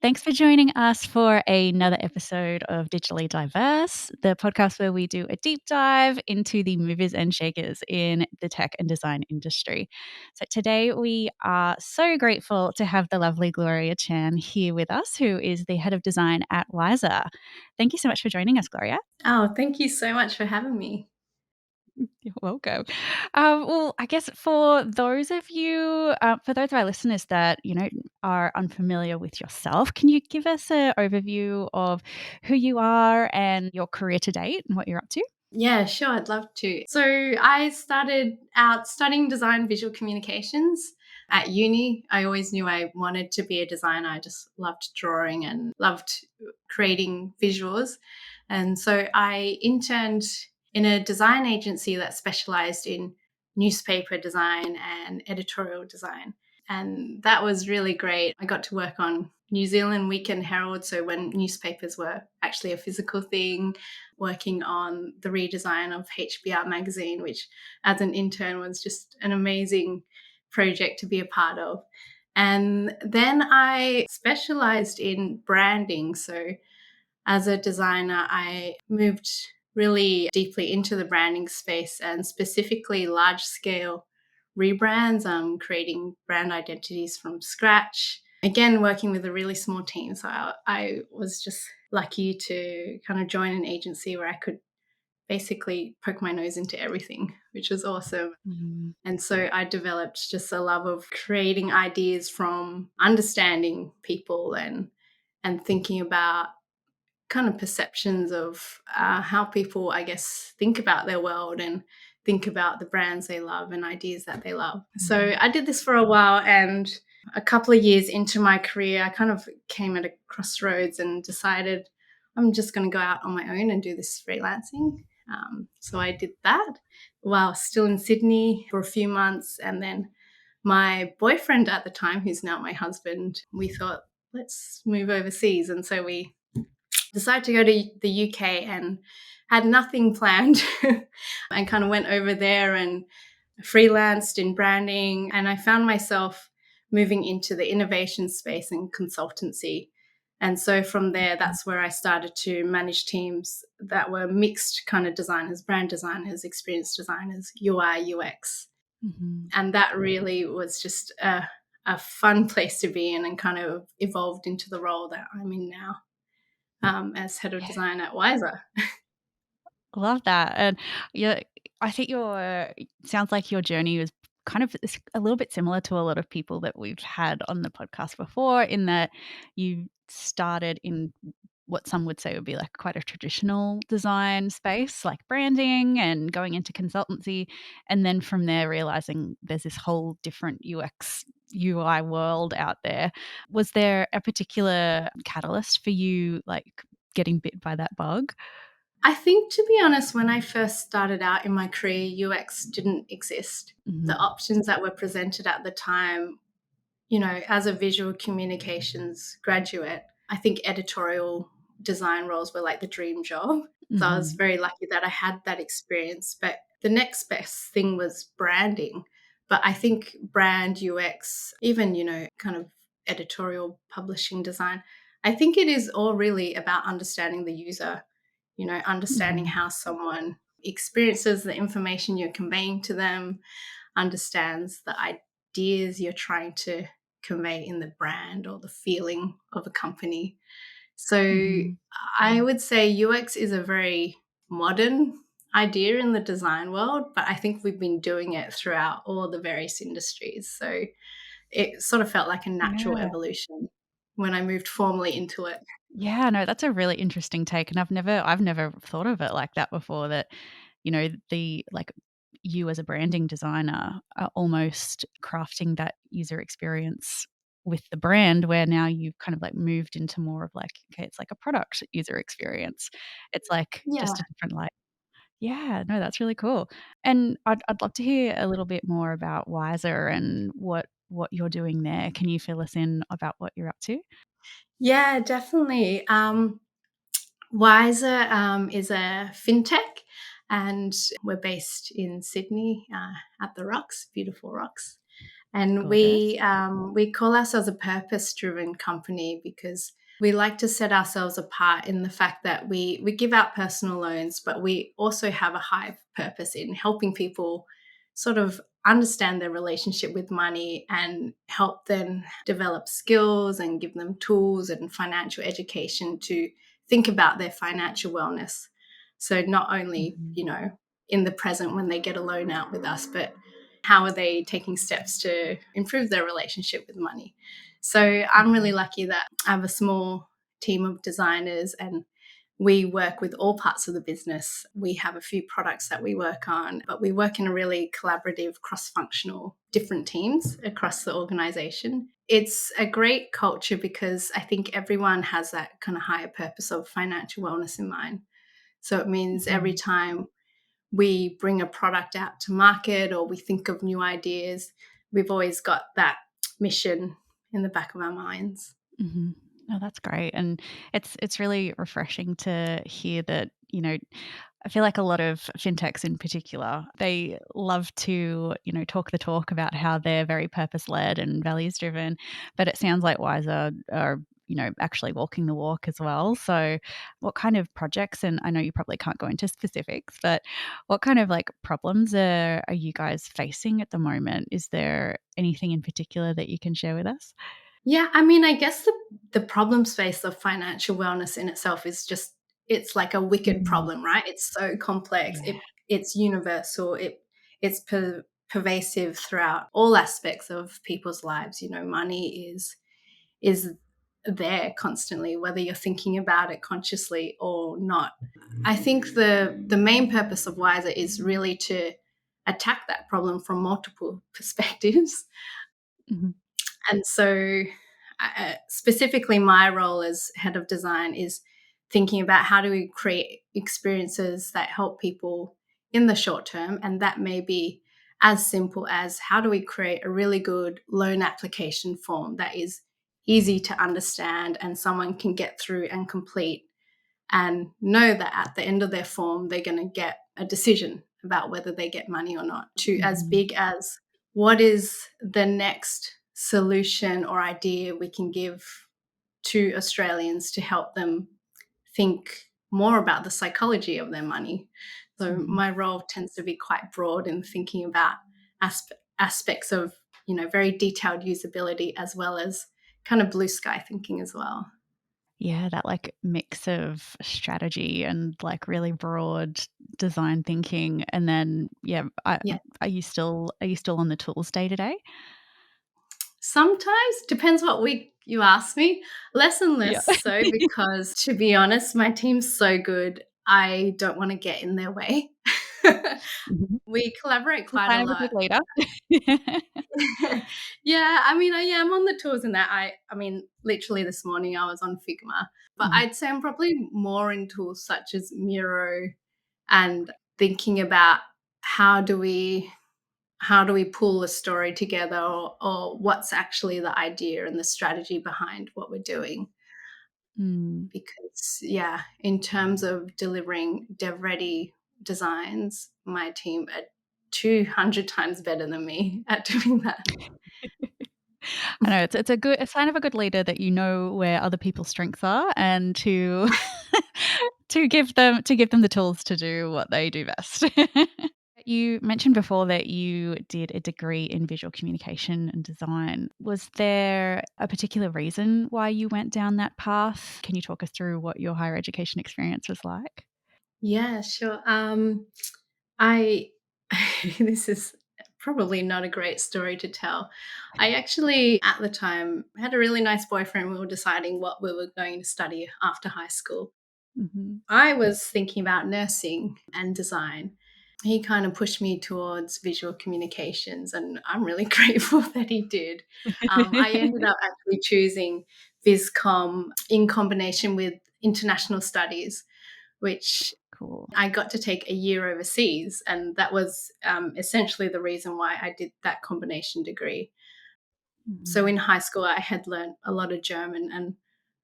Thanks for joining us for another episode of Digitally Diverse, the podcast where we do a deep dive into the movers and shakers in the tech and design industry. So today we are so grateful to have the lovely Gloria Chan here with us, who is the head of design at Wisr. Thank you so much for joining us, Gloria. Oh, thank you so much for having me. You're welcome. Well, I guess for those of you, for those of our listeners that are unfamiliar with yourself, can you give us an overview of who you are and your career to date and what you're up to? Yeah, sure, I'd love to. So I started out studying design visual communications at uni. I always knew I wanted to be a designer. I just loved drawing and loved creating visuals. And so I interned in a design agency that specialized in newspaper design and editorial design. And that was really great. I got to work on New Zealand Weekend Herald. So when newspapers were actually a physical thing, working on the redesign of HBR magazine, which as an intern was just an amazing project to be a part of. And then I specialized in branding. So as a designer, I moved really deeply into the branding space and specifically large scale rebrands, creating brand identities from scratch. Again, working with a really small team. So I was just lucky to kind of join an agency where I could basically poke my nose into everything, which was awesome. Mm. And so I developed just a love of creating ideas from understanding people and thinking about kind of perceptions of how people, I guess, think about their world and think about the brands they love and ideas that they love. So I did this for a while, and a couple of years into my career, I kind of came at a crossroads and decided I'm just going to go out on my own and do this freelancing. So I did that while still in Sydney for a few months. And then my boyfriend at the time, who's now my husband, we thought, let's move overseas. And so we decided to go to the UK and had nothing planned and kind of went over there and freelanced in branding. And I found myself moving into the innovation space and consultancy. And so from there, that's where I started to manage teams that were mixed kind of designers, brand designers, experienced designers, UI, UX. Mm-hmm. And that really was just a fun place to be in and kind of evolved into the role that I'm in now. As head of Yeah, design at Wisr. love that. And yeah, I think your sounds like your journey was kind of a little bit similar to a lot of people that we've had on the podcast before, in that you started in what some would say would be like quite a traditional design space, like branding and going into consultancy. And then from there, realizing there's this whole different UX, UI world out there. Was there a particular catalyst for you, like getting bit by that bug? I think, to be honest, when I first started out in my career, UX didn't exist. The Mhm. options that were presented at the time, as a visual communications graduate, I think editorial design roles were like the dream job. So I was Mhm. very lucky that I had that experience. But the next best thing was branding. But I think brand UX, even, kind of editorial publishing design, I think it is all really about understanding the user, understanding Mhm. how someone experiences the information you're conveying to them, understands the ideas you're trying to convey in the brand or the feeling of a company. So Mhm. I would say UX is a very modern idea in the design world, but I think we've been doing it throughout all the various industries. So it sort of felt like a natural Yeah. evolution when I moved formally into it. Yeah, no, that's a really interesting take, and I've never thought of it like that before, that, the like, you as a branding designer are almost crafting that user experience with the brand, where now you've kind of, like, moved into more of, like, okay, it's like a product user experience. It's like Yeah. just a different light. Yeah, no, that's really cool. And I'd love to hear a little bit more about Wisr and what you're doing there. Can you fill us in about what you're up to? Yeah, definitely. Wisr is a fintech, and we're based in Sydney at the Rocks, beautiful Rocks. And Gorgeous. we call ourselves a purpose-driven company because we like to set ourselves apart in the fact that we give out personal loans, but we also have a high purpose in helping people sort of understand their relationship with money and help them develop skills and give them tools and financial education to think about their financial wellness. So not only, Mhm. in the present when they get a loan out with us, but how are they taking steps to improve their relationship with money? So I'm really Mhm. lucky that I have a small team of designers and we work with all parts of the business. We have a few products that we work on, but we work in a really collaborative, cross functional, different teams across the organization. It's a great culture because I think everyone has that kind of higher purpose of financial wellness in mind. So it means every Mhm. time we bring a product out to market or we think of new ideas, we've always got that mission in the back of our minds. Mhm. Oh, that's great, and it's really refreshing to hear that, I feel like a lot of fintechs in particular, they love to, talk the talk about how they're very purpose-led and values-driven, but it sounds like Wisr are, actually walking the walk as well. So what kind of projects, and I know you probably can't go into specifics, but what kind of, like, problems are you guys facing at the moment? Is there anything in particular that you can share with us? Yeah, I mean, I guess the problem space of financial wellness in itself is just it's like a wicked Mm. problem, right? It's so complex. Yeah. It's universal. It's pervasive throughout all aspects of people's lives. Money is there constantly, whether you're thinking about it consciously or not. I think the main purpose of Wiser is really to attack that problem from multiple perspectives. Mhm. And so, specifically, my role as head of design is thinking about how do we create experiences that help people in the short term. And that may be as simple as how do we create a really good loan application form that is easy to understand and someone can get through and complete and know that at the end of their form, they're going to get a decision about whether they get money or not, to as Mhm. big as what is the next solution or idea we can give to Australians to help them think more about the psychology of their money. So Mhm. my role tends to be quite broad in thinking about aspects of, very detailed usability as well as kind of blue sky thinking as well. Yeah, that, like, mix of strategy and, like, really broad design thinking, and then, yeah, Yeah. are you still on the tools day to day? Sometimes, depends what week you ask me. Less and Yeah. less so because, to be honest, my team's so good, I don't wanna get in their way. Mhm. We collaborate You're quite a kind of a lot. good leader. Yeah, I mean, I am on the tools in that. I mean, literally this morning I was on Figma, but Mhm. I'd say I'm probably more in tools such as Miro and thinking about how do we how do we pull a story together or what's actually the idea and the strategy behind what we're doing. Mm. Because yeah, in terms of delivering dev ready designs, my team are 200 times better than me at doing that. I know it's kind of a good leader that you know where other people's strengths are and to to give them the tools to do what they do best. You mentioned before that you did a degree in visual communication and design. Was there a particular reason why you went down that path? Can you talk us through what your higher education experience was like? Yeah, sure. I this is probably not a great story to tell. I actually, at the time, had a really nice boyfriend. We were deciding what we were going to study after high school. Mhm. I was thinking about nursing and design. He kind of pushed me towards visual communications, and I'm really grateful that he did. I ended up actually choosing Viscom in combination with international studies, which Cool. I got to take a year overseas, and that was essentially the reason why I did that combination degree. So Mhm. in high school, I had learned a lot of German, and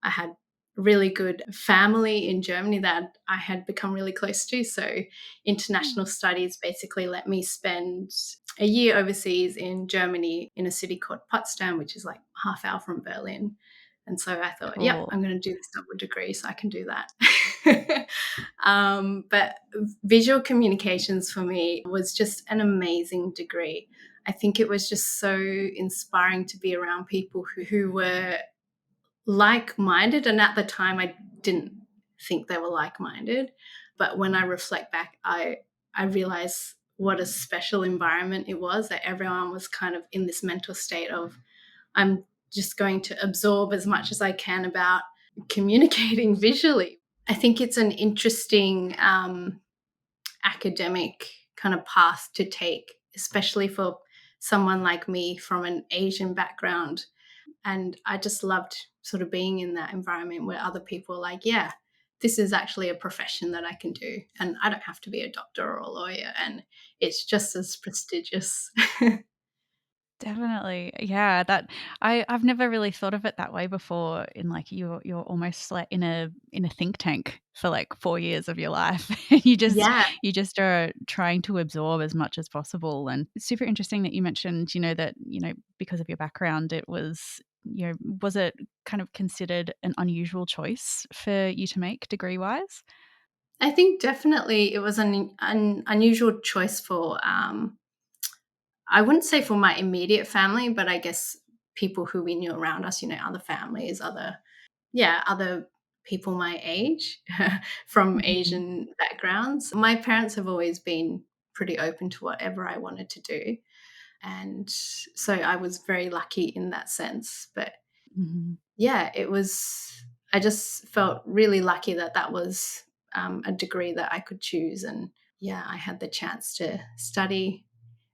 I had really good family in Germany that I had become really close to. So international Mm. studies basically let me spend a year overseas in Germany in a city called Potsdam, which is like half hour from Berlin. And so I thought, yep, Cool. I'm going to do this double degree so I can do that. But visual communications for me was just an amazing degree. I think it was just so inspiring to be around people who were like-minded. And at the time, I didn't think they were like-minded. But when I reflect back, I realize what a special environment it was, that everyone was kind of in this mental state of, I'm just going to absorb as much as I can about communicating visually. I think it's an interesting academic kind of path to take, especially for someone like me from an Asian background. And I just loved sort of being in that environment where other people are like, yeah, this is actually a profession that I can do. And I don't have to be a doctor or a lawyer. And it's just as prestigious. Definitely. Yeah, I've never really thought of it that way before, in like you're almost like in a think tank for like 4 years of your life. Yeah. You just are trying to absorb as much as possible. And it's super interesting that you mentioned, that, because of your background, it was, was it kind of considered an unusual choice for you to make degree-wise? I think definitely it was an unusual choice for, I wouldn't say for my immediate family, but I guess people who we knew around us, other families, other people my age from Mhm. Asian backgrounds. My parents have always been pretty open to whatever I wanted to do. And so I was very lucky in that sense. But Mhm. yeah, I just felt really lucky that that was a degree that I could choose. And yeah, I had the chance to study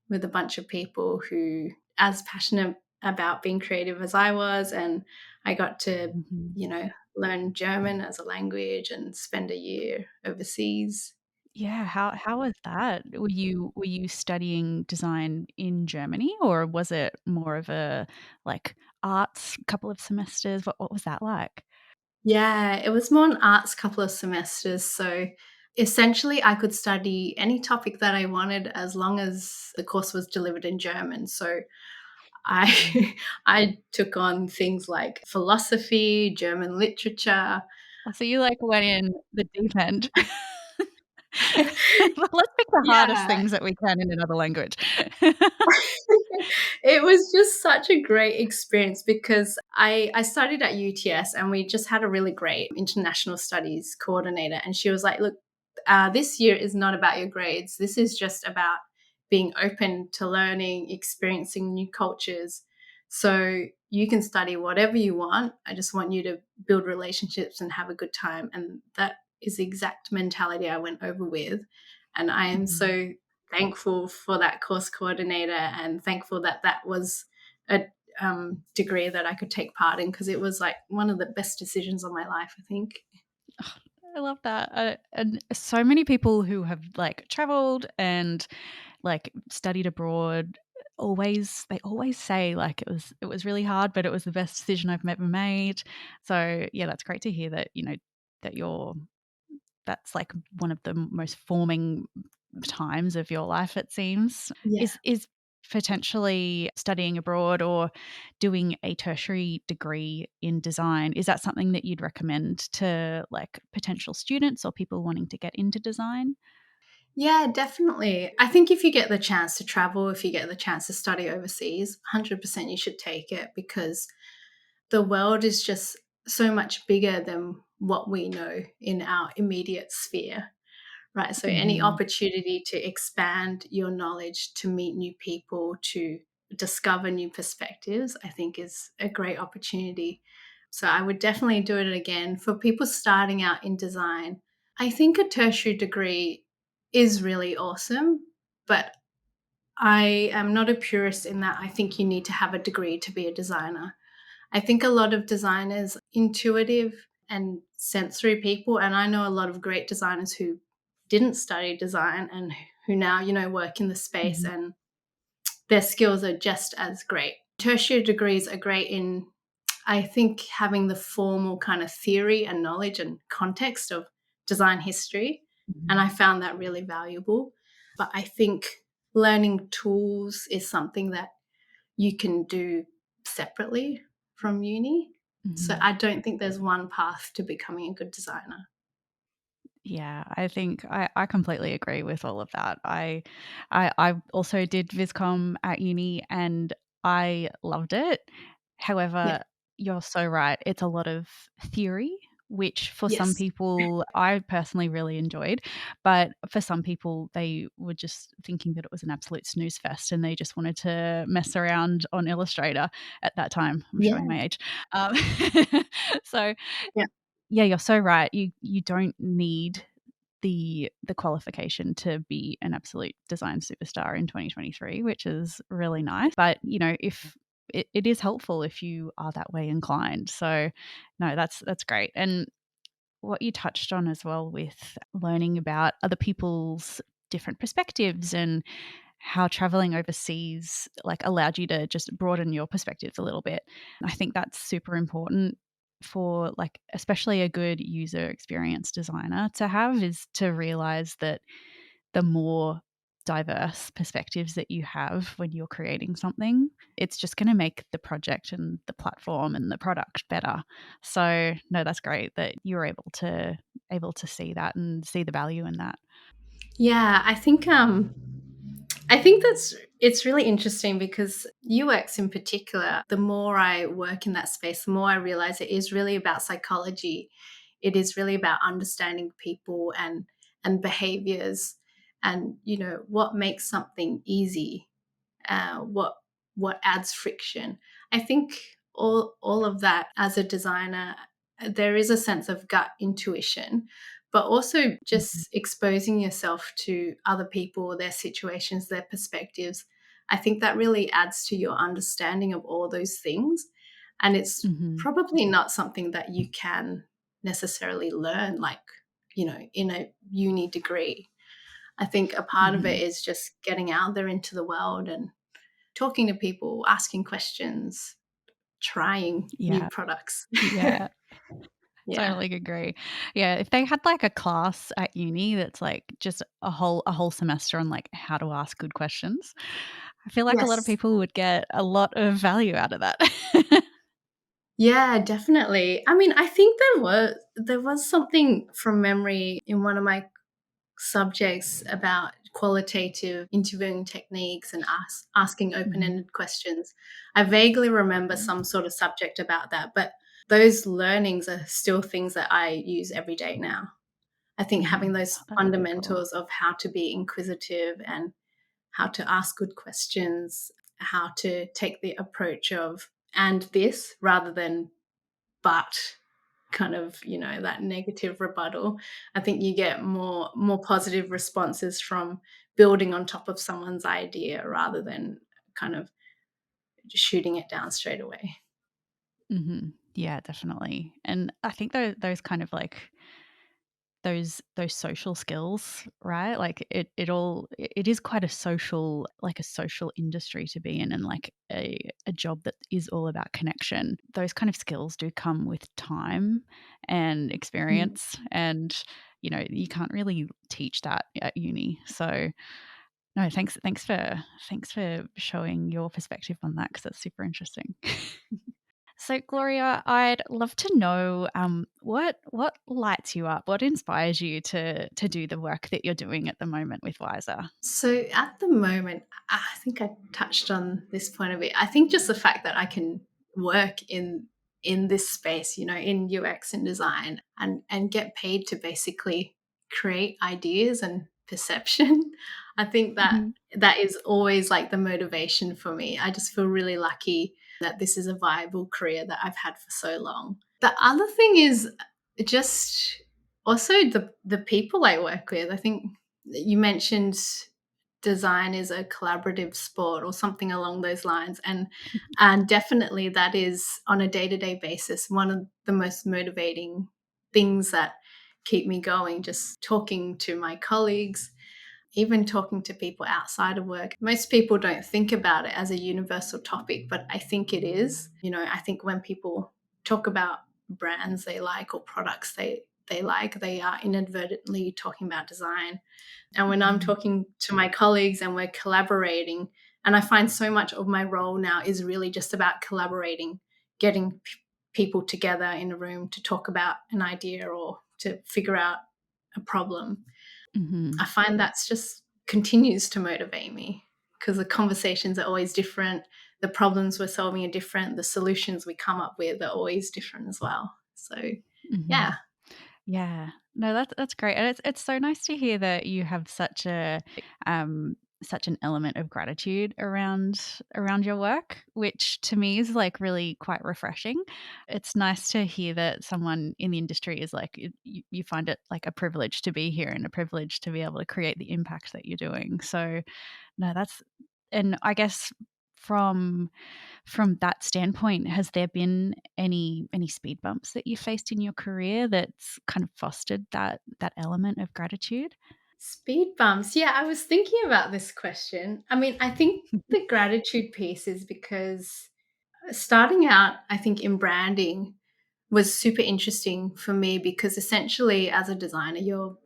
with a bunch of people who as passionate about being creative as I was, and I got to, Mhm. learn German as a language and spend a year overseas. Yeah, how was that? Were you studying design in Germany, or was it more of a, like, arts couple of semesters? What was that like? Yeah, it was more an arts couple of semesters, so essentially I could study any topic that I wanted as long as the course was delivered in German. So Mhm. I I took on things like philosophy, German literature. Oh, so you, like, went in the deep end. Well, let's pick the hardest Yeah. things that we can in another language. It was just such a great experience because I studied at UTS, and we just had a really great international studies coordinator. And she was like, look, this year is not about your grades. This is just about being open to learning, experiencing new cultures. So you can study whatever you want. I just want you to build relationships and have a good time. And that is the exact mentality I went over with. And I am Mhm. so thankful for that course coordinator, and thankful that that was a degree that I could take part in, because it was like one of the best decisions of my life, I think. I love that, and so many people who have, like, traveled and, like, studied abroad, they always say, like, it was really hard, but it was the best decision I've ever made. So, yeah, that's great to hear that, that that's, like, one of the most forming times of your life, it seems. Yeah. Is potentially studying abroad or doing a tertiary degree in design, is that something that you'd recommend to, like, potential students or people wanting to get into design? Yeah, definitely. I think if you get the chance to travel, if you get the chance to study overseas, 100% you should take it, because the world is just so much bigger than what we know in our immediate sphere. Right. So any Mhm. opportunity to expand your knowledge, to meet new people, to discover new perspectives, I think is a great opportunity. So I would definitely do it again. For people starting out in design, I think a tertiary degree is really awesome, but I am not a purist in that I think you need to have a degree to be a designer. I think a lot of designers intuitive and sensory people, and I know a lot of great designers who didn't study design and who now, work in the space, Mhm. and their skills are just as great. Tertiary degrees are great in, I think, having the formal kind of theory and knowledge and context of design history, and Mhm. I found that really valuable. But I think learning tools is something that you can do separately from uni. So Mhm. I don't think there's one path to becoming a good designer. Yeah, I think I completely agree with all of that. I also did Viscom at uni and I loved it. Yeah. However, you're so right. It's a lot of theory, which for some Yes. people I personally really enjoyed, but for some people they were just thinking that it was an absolute snooze fest and they just wanted to mess around on Illustrator at that time. I'm showing Yeah. my age. Um, so Yeah. yeah, you're so right. You don't need the qualification to be an absolute design superstar in 2023, which is really nice. But, if it is helpful if you are that way inclined. So, no, that's great. And what you touched on as well with learning about other people's different perspectives and how traveling overseas like allowed you to just broaden your perspectives a little bit. I think that's super important for like especially a good user experience designer to have is to realize that the more diverse perspectives that you have when you're creating something, it's just going to make the project and the platform and the product better. So, no, that's great that you're able to see that and see the value in that. Yeah, I think that's it's really interesting because UX in particular, the more I work in that space, the more I realize it is really about psychology. It is really about understanding people and behaviors and what makes something easy, what adds friction. I think all of that as a designer, there is a sense of gut intuition, but also Mhm. just exposing yourself to other people, their situations, their perspectives. I think that really adds to your understanding of all those things. And it's Mhm. probably not something that you can necessarily learn, like, in a uni degree. I think a part of it Mhm. is just getting out there into the world and talking to people, asking questions, trying new Yeah. products. Yeah. Yeah. Totally agree. Yeah, if they had like a class at uni that's like just a whole semester on like how to ask good questions, I feel like a lot of Yes. people would get a lot of value out of that. Yeah, definitely. I mean, I think there was something from memory in one of my subjects about qualitative interviewing techniques and asking Mhm. open-ended questions. I vaguely remember some sort of subject about that, but those learnings are still things that I use every day now. I think having Mhm. those That's so cool. fundamentals of how to be inquisitive and how to ask good questions, how to take the approach of and this rather than but kind of, that negative rebuttal. I think you get more positive responses from building on top of someone's idea rather than kind of just shooting it down straight away. Mhm. Yeah, definitely. And I think those kind of like those social skills, right? Like it is quite a social like a social industry to be in and like a job that is all about connection. Those kind of skills do come with time and Mm. experience and you can't really teach that at uni. So no, thanks for showing your perspective on that because that's super interesting. So, Gloria, I'd love to know what lights you up, what inspires you to do the work that you're doing at the moment with Wisr. So at the moment, I think I touched on this point of it. I think just the fact that I can work in this space, in UX and design and get paid to basically create ideas and perception. I think that Mhm. that is always like the motivation for me. I just feel really lucky that this is a viable career that I've had for so long. The other thing is just also the people I work with. I think you mentioned design is a collaborative sport or something along those lines, and definitely that is on a day-to-day basis one of the most motivating things that keep me going, just talking to my colleagues, even talking to people outside of work. Most people don't think about it as a universal topic, but I think it is. I think when people talk about brands they like or products they they like, they are inadvertently talking about design. And when I'm Mhm. talking to my colleagues and we're collaborating, and I find so much of my role now is really just about collaborating, getting people together in a room to talk about an idea or to figure out a problem. I Mhm. find that's just continues to motivate me because the conversations are always different. The problems we're solving are different. The solutions we come up with are always different as well. So, yeah. Mhm. Yeah. No, that's great, and it's so nice to hear that you have such an element of gratitude around your work, which to me is, like, really quite refreshing. It's nice to hear that someone in the industry is like, you find it like a privilege to be here and a privilege to be able to create the impact that you're doing. So, no, that's and I guess from from that standpoint, has there been any speed bumps that you faced in your career that's kind of fostered that element of gratitude? Speed bumps. Yeah, I was thinking about this question. I mean, I think the gratitude piece is because starting out, I think, in branding was super interesting for me because essentially, as a designer, you're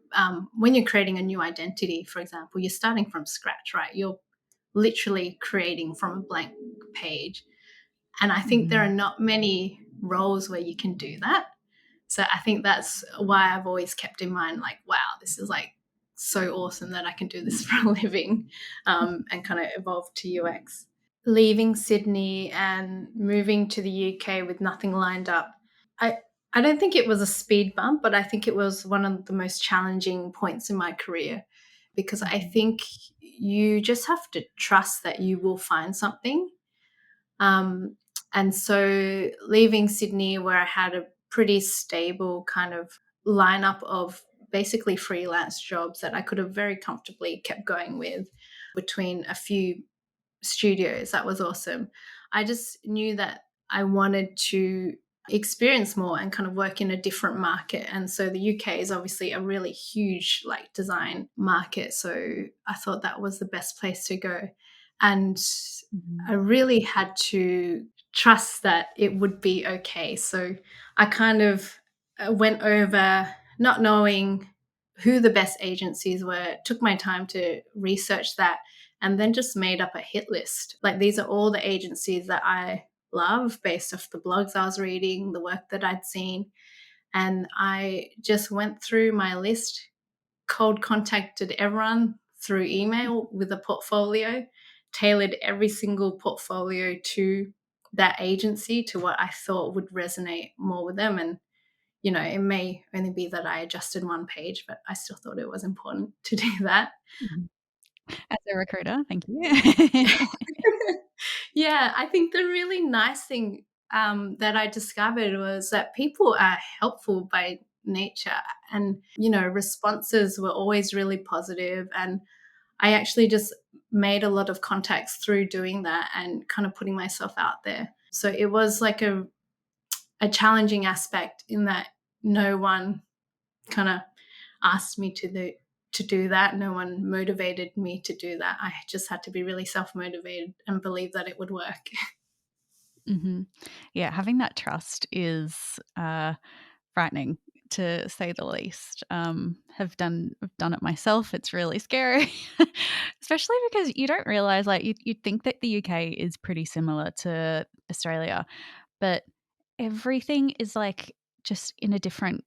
when you're creating a new identity, for example, you're starting from scratch, right? You're literally creating from a blank page. And I think there are Mhm. not many roles where you can do that. So I think that's why I've always kept in mind, like, wow, this is like so awesome that I can do this for a living, and kind of evolve to UX. Leaving Sydney and moving to the UK with nothing lined up, I I don't think it was a speed bump, but I think it was one of the most challenging points in my career because I Mhm. think you just have to trust that you will find something. Um, and so leaving Sydney, where I had a pretty stable kind of lineup of basically freelance jobs that I could have very comfortably kept going with between a few studios. That was awesome. I just knew that I wanted to experience more and kind of work in a different market. And so the UK is obviously a really huge like design market. So I thought that was the best place to go. And I Mhm. really had to trust that it would be okay. So I kind of went over not knowing who the best agencies were, took my time to research that, and then just made up a hit list. Like, these are all the agencies that I love based off the blogs I was reading, the work that I'd seen. And I just went through my list, cold contacted everyone through email with a portfolio, tailored every single portfolio to that agency, to what I thought would resonate more with them. And, it may only be that I adjusted one page, but I still thought it was important to do that. Mhm. As a recruiter, thank you. Yeah, I think the really nice thing that I discovered was that people are helpful by nature, and responses were always really positive. And I actually just made a lot of contacts through doing that and kind of putting myself out there. So it was like a challenging aspect in that no one kind of asked me to do that. No one motivated me to do that. I just had to be really self motivated and believe that it would work. Mhm. Yeah, having that trust is, frightening to say the least. Have done it myself. It's really scary, especially because you don't realize, like, you'd think that the UK is pretty similar to Australia, but everything is, like, just in a different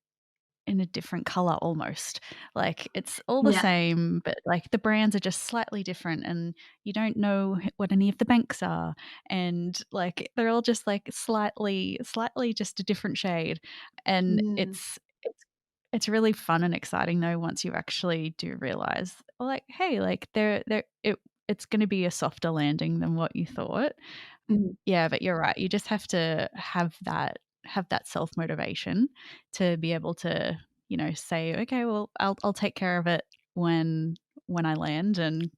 color almost. Like, it's all the Yeah. same, but, like, the brands are just slightly different, and you don't know what any of the banks are, and, like, they're all just, like, slightly just a different shade, and Mm, it's really fun and exciting, though, once you actually do realize, like, "Hey, like, it's gonna be a softer landing than what you thought." mm, Yeah, but you're right. You just have to have that self-motivation to be able to, say, "Okay, well, I'll take care of it when I land, and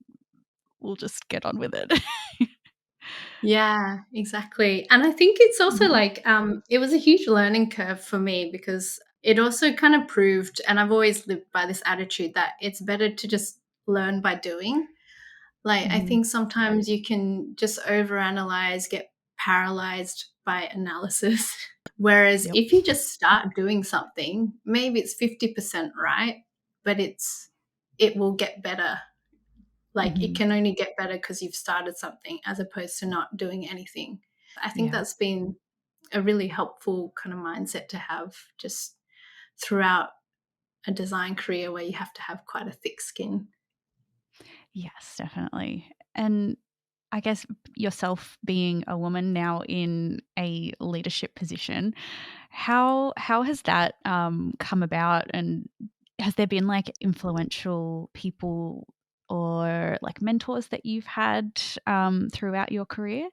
we'll just get on with it." yeah, exactly. And I think it's also Mhm, like it was a huge learning curve for me because it also kind of proved, and I've always lived by this attitude that it's better to just learn by doing. Like, I mhm, think sometimes you can just overanalyze, get paralyzed by analysis Whereas Yep. if you just start doing something, maybe it's 50% right, but it will get better. Like it Mhm. can only get better because you've started something as opposed to not doing anything. I think Yeah. that's been a really helpful kind of mindset to have just throughout a design career where you have to have quite a thick skin. Yes, definitely. And I guess yourself being a woman now in a leadership position, how has that come about? And has there been like influential people or like mentors that you've had throughout your career?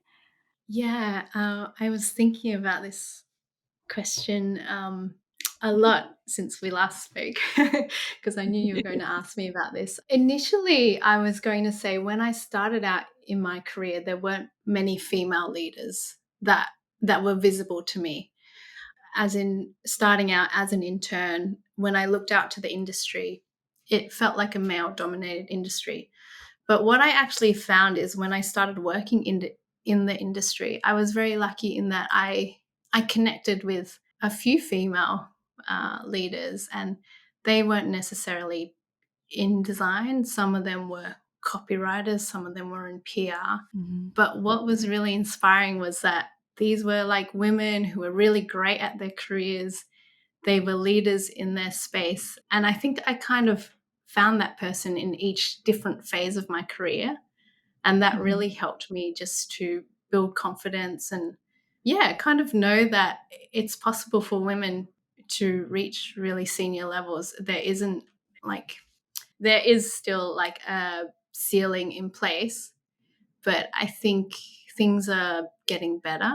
Yeah, I was thinking about this question a lot since we last spoke because I knew you were going to ask me about this. Initially, I was going to say when I started out in my career, there weren't many female leaders that were visible to me. As in starting out as an intern, when I looked out to the industry, it felt like a male dominated industry. But what I actually found is when I started working in the industry, I was very lucky in that I connected with a few female leaders, and they weren't necessarily in design. Some of them were copywriters, some of them were in PR. Mhm. But what was really inspiring was that these were like women who were really great at their careers. They were leaders in their space. And I think I kind of found that person in each different phase of my career. And that Mhm. really helped me just to build confidence and, yeah, kind of know that it's possible for women to reach really senior levels. There is still like a ceiling in place, but I think things are getting better.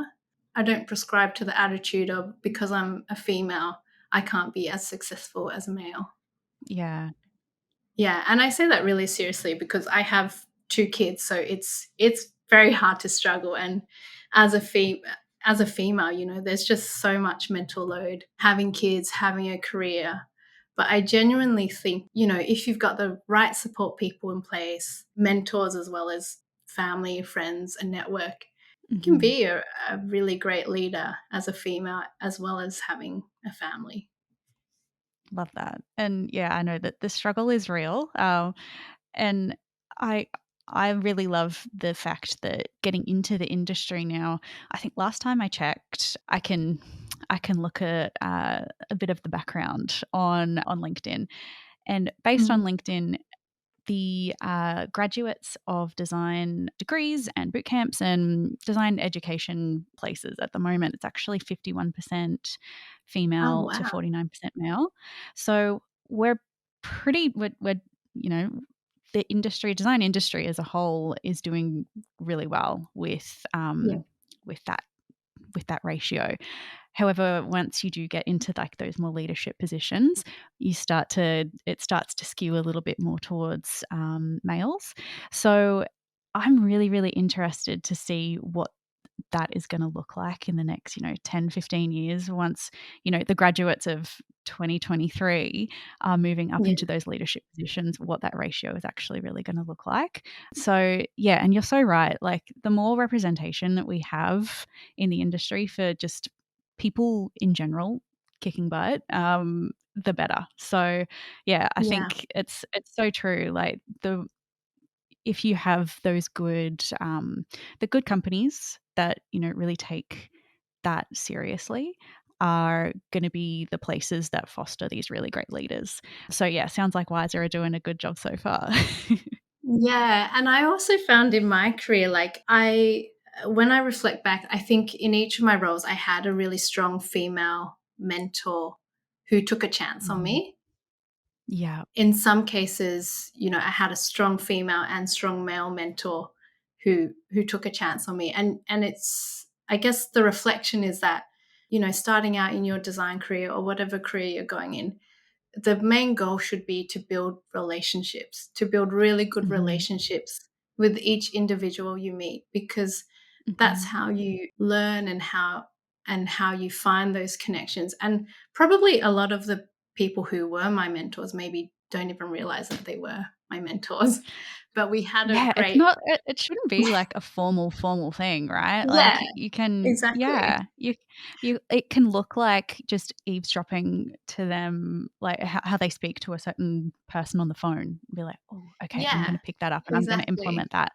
I don't prescribe to the attitude of because I'm a female, I can't be as successful as a male. Yeah. Yeah, and I say that really seriously because I have two kids, so it's very hard to struggle. And as a as a female, there's just so much mental load having kids, having a career. But I genuinely think, if you've got the right support people in place, mentors as well as family, friends, and network, you can Mhm. be a really great leader as a female as well as having a family. Love that. And yeah, I know that the struggle is real. And I I really love the fact that getting into the industry now, I think last time I checked, I can look at a bit of the background on LinkedIn, and based on Mm. LinkedIn, the graduates of design degrees and boot camps and design education places at the moment, it's actually 51% Oh, female to wow. 49% male. So we're you know, the design industry as a whole is doing really well Yeah. with that with that ratio. However, once you do get into like those more leadership positions, it starts to skew a little bit more towards males. So I'm really, really interested to see what that is going to look like in the next, 10, 15 years once, the graduates of 2023 are moving up Yeah. into those leadership positions, what that ratio is actually really going to look like. So, yeah, and you're so right. Like the more representation that we have in the industry for just people in general kicking butt, the better. So, yeah, I Yeah. think it's so true. Like if you have those the good companies that really take that seriously are going to be the places that foster these really great leaders. So yeah, sounds like Wisr are doing a good job so far. Yeah, and I also found in my career, like when I reflect back, I think in each of my roles, I had a really strong female mentor who took a chance on Mhm. me. Yeah. In some cases, I had a strong female and strong male mentor who took a chance on me. And it's, I guess the reflection is that, starting out in your design career or whatever career you're going in, the main goal should be to build relationships, to build really good Mhm. relationships with each individual you meet, because that's Mhm. how you learn and how you find those connections. And probably a lot of the people who were my mentors maybe don't even realize that they were my mentors. but we had a Yeah, it's great not it shouldn't be like a formal thing, right? Like, yeah, you can exactly. yeah, you it can look like just eavesdropping to them, like, how they speak to a certain person on the phone, be like, "Oh, okay, I'm Yeah, gonna pick that up and I'm gonna exactly. implement that."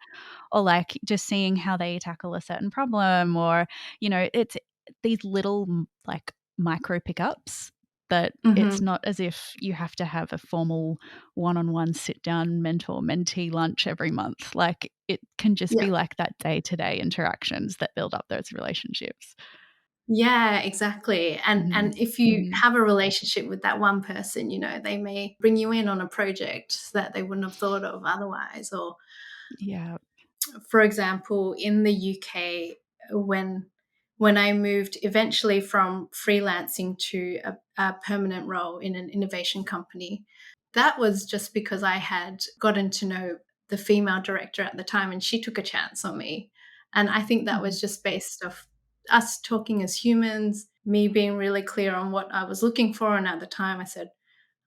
Or, like, just seeing how they tackle a certain problem or, it's these little, like, micro pickups that it's Mhm. not as if you have to have a formal one-on-one sit-down mentor-mentee lunch every month. Like, it can just Yeah. be like that day-to-day interactions that build up those relationships. Yeah, exactly. And Mhm. if you Mhm. have a relationship with that one person, they may bring you in on a project that they wouldn't have thought of otherwise. Or, Yeah. for example, in the UK, when when I moved eventually from freelancing to a permanent role in an innovation company, that was just because I had gotten to know the female director at the time, and she took a chance on me. And I think that Mhm. was just based off us talking as humans, me being really clear on what I was looking for. And at the time, I said,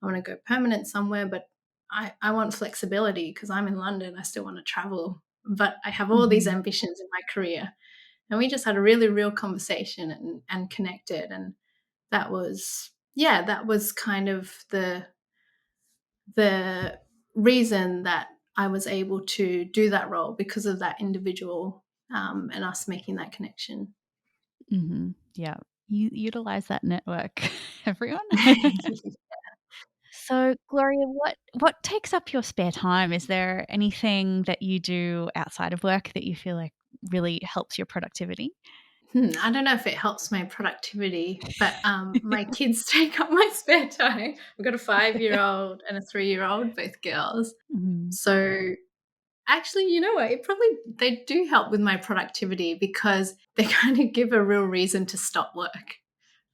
I want to go permanent somewhere, but I want flexibility because I'm in London. I still want to travel, but I have all these Mhm. ambitions in my career. And we just had a really real conversation and connected. And that was, yeah, that was kind of the reason that I was able to do that role because of that individual and us making that connection. Mhm. Yeah. Utilize that network, everyone. So, Gloria, what takes up your spare time? Is there anything that you do outside of work that you feel like really helps your productivity? I don't know if it helps my productivity, but my kids take up my spare time. I've got a 5-year old and a 3-year old, both girls. Mhm. So actually, you know what? It probably they do help with my productivity because they kind of give a real reason to stop work,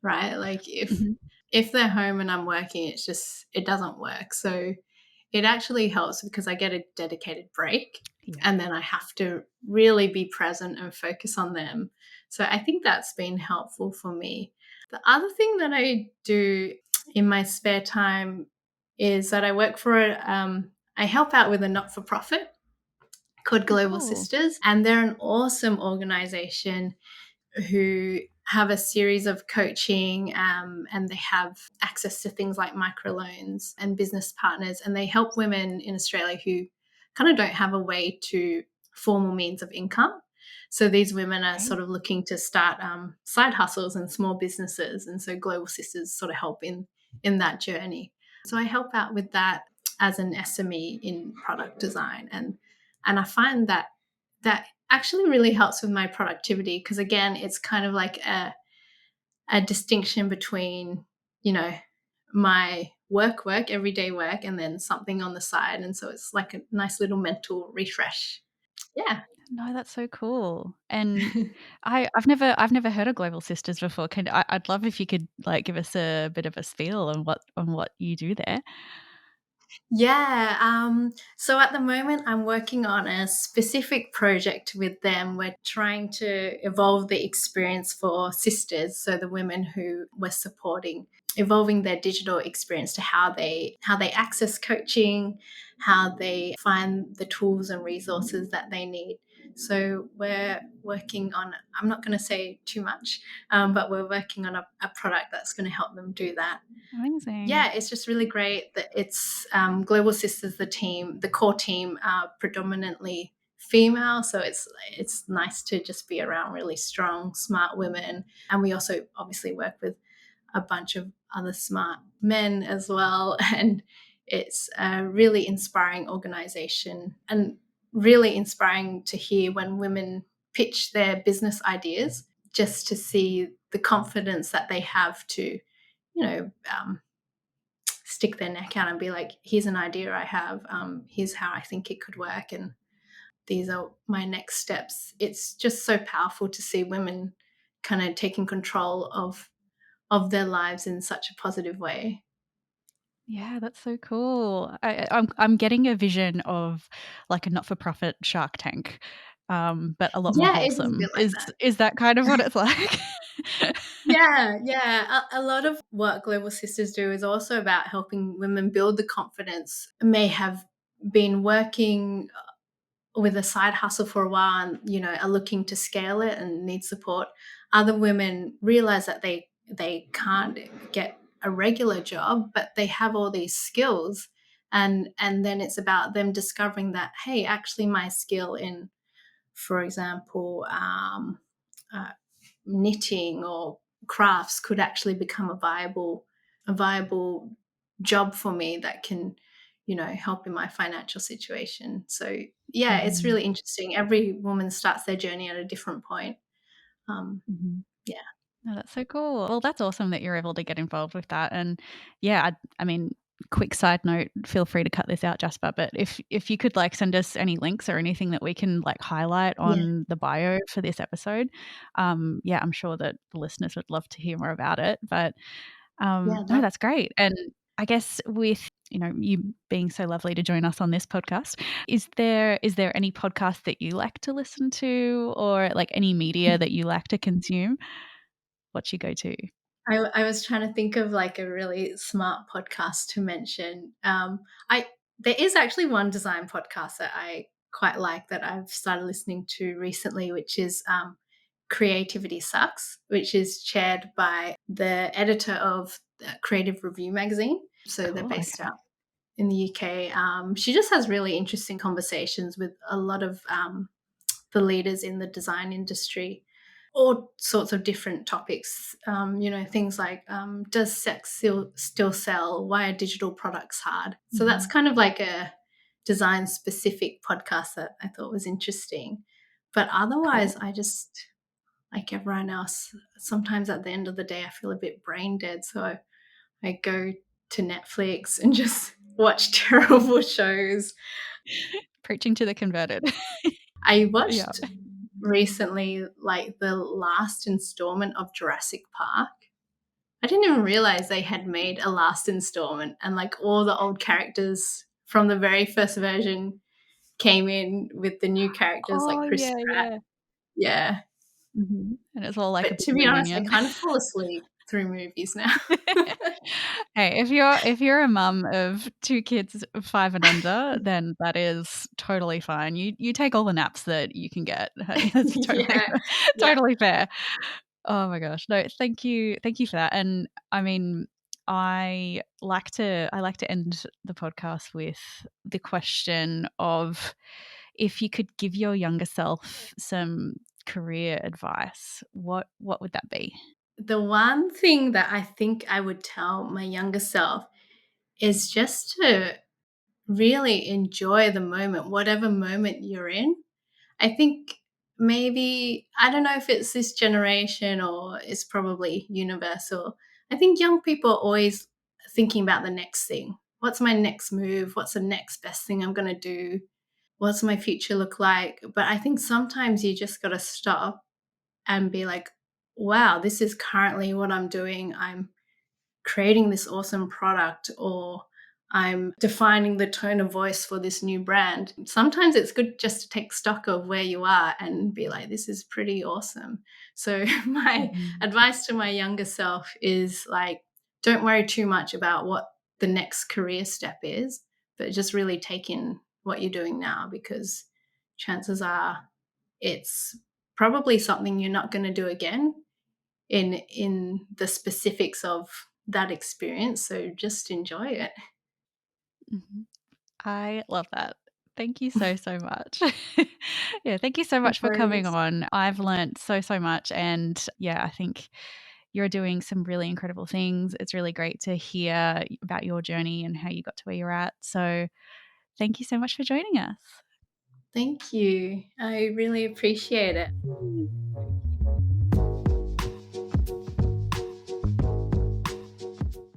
right? Like Mhm. if they're home and I'm working, it doesn't work. So it actually helps because I get a dedicated break Yeah. and then I have to really be present and focus on them. So I think that's been helpful for me. The other thing that I do in my spare time is that I help out with a not for profit called Oh, Global cool. Sisters, and they're an awesome organization who have a series of coaching and they have access to things like microloans and business partners. And they help women in Australia who kind of don't have a way to formal means of income. So these women are Okay. sort of looking to start side hustles and small businesses. And so Global Sisters sort of help in that journey. So I help out with that as an SME in product design. And I find that actually really helps with my productivity because again it's kind of like a distinction between you know my work everyday work and then something on the side, and so it's like a nice little mental refresh. Yeah. No, that's so cool. And I've never heard of Global Sisters before. I'd love if you could, like, give us a bit of a spiel on what you do there. Yeah. So at the moment, I'm working on a specific project with them. We're trying to evolve the experience for sisters, so the women who we're supporting, evolving their digital experience to how they access coaching, how they find the tools and resources that they need. So we're working on. I'm not going to say too much, but we're working on a product that's going to help them do that. Amazing. Yeah, it's just really great that it's Global Sisters, the core team are predominantly female, so it's nice to just be around really strong, smart women. And we also obviously work with a bunch of other smart men as well, and it's a really inspiring organization and really inspiring to hear when women pitch their business ideas, just to see the confidence that they have to you know stick their neck out and be like, here's an idea I have, here's how I think it could work, and these are my next steps. It's just so powerful to see women kind of taking control of their lives in such a positive way. Yeah, that's so cool. I'm getting a vision of, like, a not-for-profit Shark Tank, but a lot more Yeah, it is a bit wholesome. like Is that kind of what it's like? yeah. A lot of what Global Sisters do is also about helping women build the confidence, may have been working with a side hustle for a while and, are looking to scale it and need support. Other women realize that they can't get a regular job, but they have all these skills. And then it's about them discovering that, hey, actually my skill in, for example, uh, knitting or crafts could actually become a viable job for me that can, help in my financial situation. So yeah, it's Mhm. really interesting. Every woman starts their journey at a different point. Um, Mhm. yeah, Oh, that's so cool. Well, that's awesome that you're able to get involved with that. And yeah, I mean, quick side note, feel free to cut this out, Jasper, but if you could like send us any links or anything that we can like highlight yeah, on the bio for this episode, yeah, I'm sure that the listeners would love to hear more about it. But yeah. no, that's great. And I guess with you being so lovely to join us on this podcast, is there any podcast that you like to listen to, or like any media that you like to consume? What's your go-to? I was trying to think of like a really smart podcast to mention. I There is actually one design podcast that I quite like that I've started listening to recently, which is Creativity Sucks, which is chaired by the editor of Creative Review magazine. So they're Cool, based okay. out in the UK. She just has really interesting conversations with a lot of the leaders in the design industry, all sorts of different topics. Things like, does sex still sell? Why are digital products hard? So that's Mhm. kind of like a design specific podcast that I thought was interesting. But otherwise, Cool. I just, like everyone else, sometimes at the end of the day, I feel a bit brain dead. So I go to Netflix and just watch terrible shows. Preaching to the converted. I Yeah. watched recently like the last installment of Jurassic Park. I didn't even realize they had made a last installment, and like all the old characters from the very first version came in with the new characters like Oh, Chris yeah, Pratt. yeah. Yeah. Mhm. And it's all like a But big to be honest, I reunion. kind of fall asleep through movies now. Hey, if you're a mum of 2 kids 5 and under, then that is totally fine. You take all the naps that you can get. That's totally Yeah. Yeah. totally fair. Oh my gosh. No, thank you for that. And I mean, I like to end the podcast with the question of, if you could give your younger self some career advice, what would that be? The one thing that I think I would tell my younger self is just to really enjoy the moment, whatever moment you're in. I think maybe, I don't know if it's this generation or it's probably universal. I think young people are always thinking about the next thing. What's my next move? What's the next best thing I'm going to do? What's my future look like? But I think sometimes you just got to stop and be like, wow, this is currently what I'm doing. I'm creating this awesome product, or I'm defining the tone of voice for this new brand. Sometimes it's good just to take stock of where you are and be like, this is pretty awesome. So, my Mhm. advice to my younger self is like, don't worry too much about what the next career step is, but just really take in what you're doing now, because chances are it's probably something you're not going to do again in the specifics of that experience. So just enjoy it. Mhm. I love that. Thank you so, so much. Yeah, thank you so No much for coming worries. on. I've learnt so, so much, and yeah, I think you're doing some really incredible things. It's really great to hear about your journey and how you got to where you're at. So, thank you so much for joining us. Thank you. I really appreciate it.